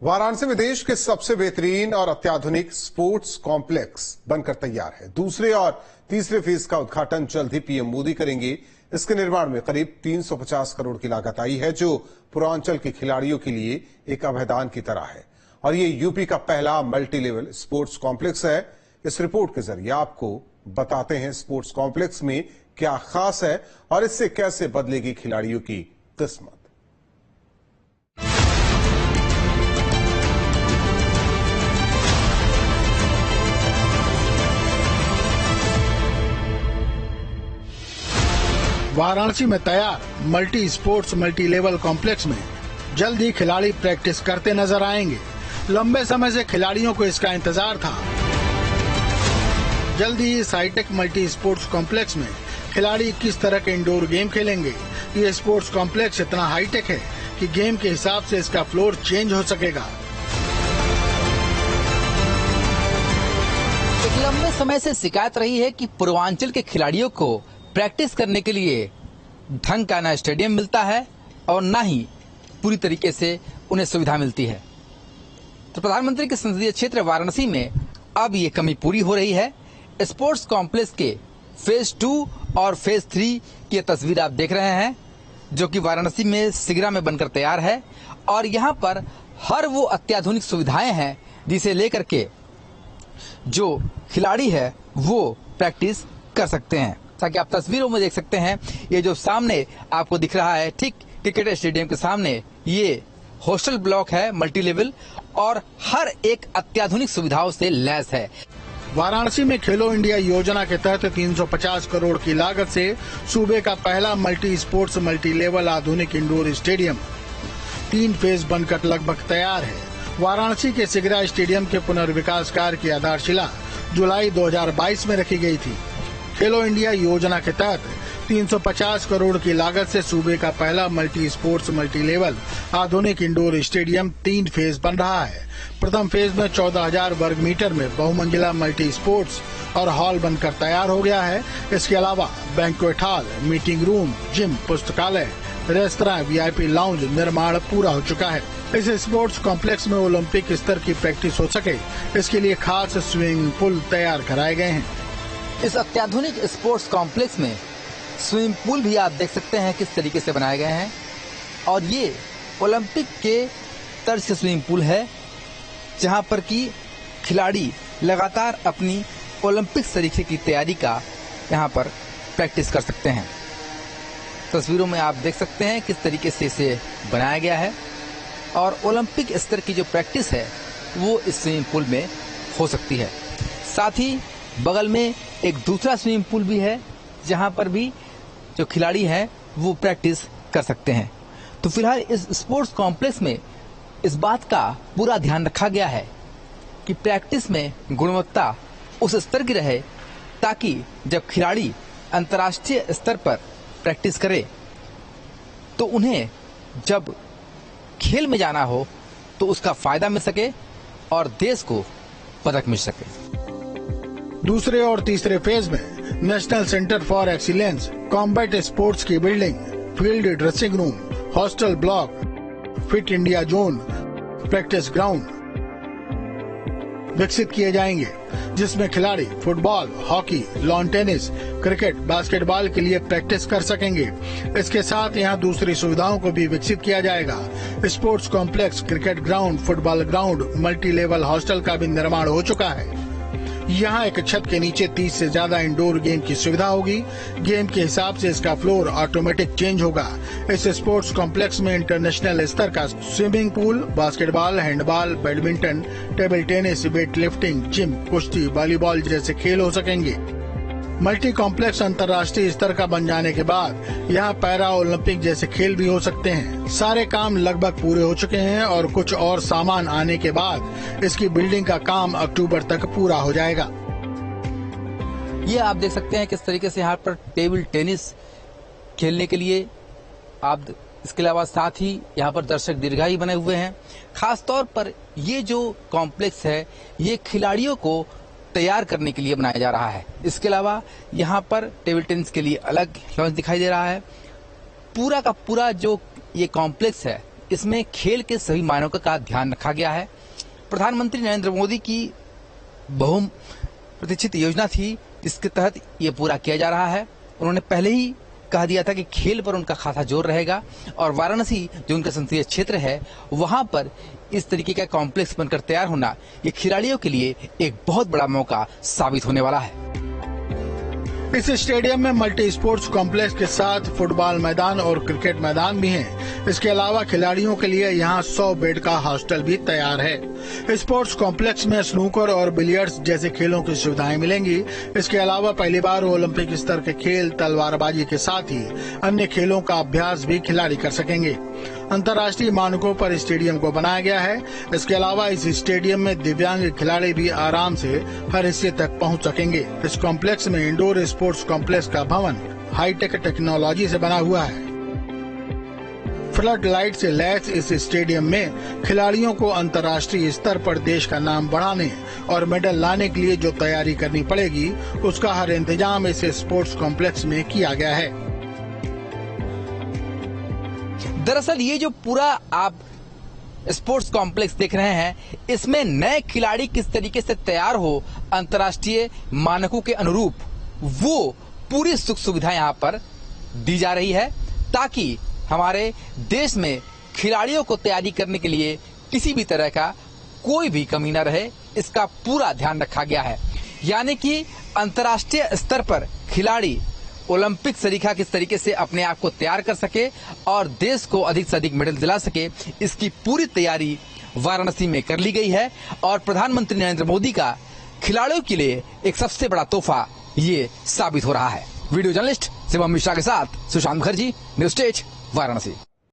वाराणसी में देश के सबसे बेहतरीन और अत्याधुनिक स्पोर्ट्स कॉम्प्लेक्स बनकर तैयार है। दूसरे और तीसरे फेज का उद्घाटन जल्द ही पीएम मोदी करेंगे। इसके निर्माण में करीब 350 करोड़ की लागत आई है, जो पूर्वांचल के खिलाड़ियों के लिए एक अभयदान की तरह है। और ये यूपी का पहला मल्टी लेवल स्पोर्ट्स कॉम्प्लेक्स है। इस रिपोर्ट के जरिए आपको बताते हैं स्पोर्ट्स कॉम्प्लेक्स में क्या खास है और इससे कैसे बदलेगी खिलाड़ियों की किस्मत। वाराणसी में तैयार multi sports multi level complex में जल्द ही खिलाड़ी प्रैक्टिस करते नजर आएंगे। लंबे समय से खिलाड़ियों को इसका इंतजार था। जल्द ही इस हाईटेक मल्टी स्पोर्ट्स कॉम्प्लेक्स में खिलाड़ी किस तरह के इंडोर गेम खेलेंगे। ये स्पोर्ट्स कॉम्प्लेक्स इतना हाईटेक है कि गेम के हिसाब से इसका फ्लोर चेंज हो सकेगा। एक लंबे समय से शिकायत रही है कि पूर्वांचल के खिलाड़ियों को प्रैक्टिस करने के लिए ढंग का ना स्टेडियम मिलता है और ना ही पूरी तरीके से उन्हें सुविधा मिलती है। तो प्रधानमंत्री के संसदीय क्षेत्र वाराणसी में अब ये कमी पूरी हो रही है। स्पोर्ट्स कॉम्प्लेक्स के फेज 2 और फेज 3 की तस्वीर आप देख रहे हैं, जो कि वाराणसी में सिगरा में बनकर तैयार है। और यहाँ पर हर वो अत्याधुनिक सुविधाएं हैं जिसे लेकर के जो खिलाड़ी है वो प्रैक्टिस कर सकते हैं। ताकि आप तस्वीरों में देख सकते हैं, ये जो सामने आपको दिख रहा है ठीक क्रिकेट स्टेडियम के सामने, ये हॉस्टल ब्लॉक है मल्टी लेवल और हर एक अत्याधुनिक सुविधाओं से लैस है। वाराणसी में खेलो इंडिया योजना के तहत 350 करोड़ की लागत से सूबे का पहला मल्टी स्पोर्ट्स मल्टी लेवल आधुनिक इंडोर स्टेडियम 3 फेज बनकर लगभग तैयार है। वाराणसी के सिगरा स्टेडियम के पुनर्विकास कार्य की आधारशिला जुलाई 2022 में रखी गई थी। खेलो इंडिया योजना के तहत 350 करोड़ की लागत से सूबे का पहला मल्टी स्पोर्ट्स मल्टी लेवल आधुनिक इंडोर स्टेडियम 3 फेज बन रहा है। प्रथम फेज में 14,000 वर्ग मीटर में बहुमंजिला मल्टी स्पोर्ट्स और हॉल बनकर तैयार हो गया है। इसके अलावा banquet hall, meeting room, gym, पुस्तकालय, रेस्तरां, वीआईपी लाउंज निर्माण पूरा हो चुका है। इस स्पोर्ट्स कॉम्प्लेक्स में ओलंपिक स्तर की प्रैक्टिस हो सके, इसके लिए खास स्विमिंग पूल तैयार कराए गए हैं। इस अत्याधुनिक स्पोर्ट्स कॉम्प्लेक्स में स्विमिंग पूल भी आप देख सकते हैं किस तरीके से बनाए गए हैं। और ये ओलंपिक के तर्ज से स्विमिंग पूल है, जहां पर कि खिलाड़ी लगातार अपनी ओलंपिक तरीके की तैयारी का यहां पर प्रैक्टिस कर सकते हैं। तस्वीरों में आप देख सकते हैं किस तरीके से इसे बनाया गया है और ओलंपिक स्तर की जो प्रैक्टिस है वो इस स्विमिंग पूल में हो सकती है। साथ ही बगल में एक दूसरा स्विमिंग पूल भी है, जहां पर भी जो खिलाड़ी हैं वो प्रैक्टिस कर सकते हैं। तो फिलहाल इस स्पोर्ट्स कॉम्प्लेक्स में इस बात का पूरा ध्यान रखा गया है कि प्रैक्टिस में गुणवत्ता उस स्तर की रहे, ताकि जब खिलाड़ी अंतर्राष्ट्रीय स्तर पर प्रैक्टिस करे तो उन्हें जब खेल में जाना हो तो उसका फायदा मिल सके और देश को पदक मिल सके। दूसरे और तीसरे फेज में national centre for excellence, combat sports की building, field dressing room, hostel block, fit India zone, practice ground विकसित किए जाएंगे, जिसमें खिलाड़ी football, hockey, lawn tennis, cricket, basketball के लिए प्रैक्टिस कर सकेंगे। इसके साथ यहां दूसरी सुविधाओं को भी विकसित किया जाएगा। Sports complex, cricket ground, football ground, multi level hostel का भी निर्माण हो चुका है। यहाँ एक छत के नीचे 30 से ज्यादा इंडोर गेम की सुविधा होगी। गेम के हिसाब से इसका फ्लोर ऑटोमेटिक चेंज होगा। इस स्पोर्ट्स कॉम्प्लेक्स में इंटरनेशनल स्तर का swimming pool, basketball, handball, badminton, table tennis, weight lifting, gym, कुश्ती, वॉलीबॉल जैसे खेल हो सकेंगे। मल्टी कॉम्प्लेक्स अंतर्राष्ट्रीय स्तर का बन जाने के बाद यहाँ पैरा ओलंपिक जैसे खेल भी हो सकते हैं। सारे काम लगभग पूरे हो चुके हैं और कुछ और सामान आने के बाद इसकी बिल्डिंग का काम अक्टूबर तक पूरा हो जाएगा। ये आप देख सकते हैं किस तरीके से यहाँ पर टेबल टेनिस खेलने के लिए आप, इसके अलावा साथ ही यहाँ पर दर्शक दीर्घाई बने हुए हैं। खास तौर पर ये जो कॉम्प्लेक्स है ये खिलाड़ियों को तैयार करने के लिए बनाया जा रहा है। इसके अलावा यहाँ पर टेबल टेनिस के लिए अलग लॉन्च दिखाई दे रहा है। पूरा का पूरा जो ये कॉम्प्लेक्स है इसमें खेल के सभी मानकों का ध्यान रखा गया है। प्रधानमंत्री नरेंद्र मोदी की बहुप्रतीक्षित योजना थी, जिसके तहत ये पूरा किया जा रहा है। उन्होंने पहले ही कह दिया था कि खेल पर उनका खासा जोर रहेगा और वाराणसी जो उनका संसदीय क्षेत्र है वहां पर इस तरीके का कॉम्प्लेक्स बनकर तैयार होना ये खिलाड़ियों के लिए एक बहुत बड़ा मौका साबित होने वाला है। इस स्टेडियम में मल्टी स्पोर्ट्स कॉम्प्लेक्स के साथ फुटबॉल मैदान और क्रिकेट मैदान भी हैं। इसके अलावा खिलाड़ियों के लिए यहाँ 100 बेड का हॉस्टल भी तैयार है। स्पोर्ट्स कॉम्प्लेक्स में स्नूकर और बिलियर्ड्स जैसे खेलों की सुविधाएं मिलेंगी। इसके अलावा पहली बार ओलंपिक स्तर के खेल तलवारबाजी के साथ ही अन्य खेलों का अभ्यास भी खिलाड़ी कर सकेंगे। अंतर्राष्ट्रीय मानकों पर स्टेडियम को बनाया गया है। इसके अलावा इस स्टेडियम में दिव्यांग खिलाड़ी भी आराम से हर हिस्से तक पहुंच सकेंगे। इस कॉम्प्लेक्स में इंडोर स्पोर्ट्स कॉम्प्लेक्स का भवन हाईटेक टेक्नोलॉजी से बना हुआ है। फ्लड लाइट से लैस इस स्टेडियम में खिलाड़ियों को अंतर्राष्ट्रीय स्तर पर देश का नाम बढ़ाने और मेडल लाने के लिए जो तैयारी करनी पड़ेगी उसका हर इंतजाम इस स्पोर्ट्स कॉम्प्लेक्स में किया गया है। दरअसल ये जो पूरा आप स्पोर्ट्स कॉम्प्लेक्स देख रहे हैं, इसमें नए खिलाड़ी किस तरीके से तैयार हो अंतर्राष्ट्रीय मानकों के अनुरूप, वो पूरी सुख सुविधा यहाँ पर दी जा रही है ताकि हमारे देश में खिलाड़ियों को तैयारी करने के लिए किसी भी तरह का कोई भी कमी न रहे, इसका पूरा ध्यान रखा गया है। यानी कि अंतर्राष्ट्रीय स्तर पर खिलाड़ी ओलंपिक सरीखा किस तरीके से अपने आप को तैयार कर सके और देश को अधिक से अधिक मेडल दिला सके, इसकी पूरी तैयारी वाराणसी में कर ली गई है। और प्रधानमंत्री नरेंद्र मोदी का खिलाड़ियों के लिए एक सबसे बड़ा तोहफा ये साबित हो रहा है। वीडियो जर्नलिस्ट शिवम मिश्रा के साथ सुशांत मुखर्जी, न्यूज स्टेज, वाराणसी।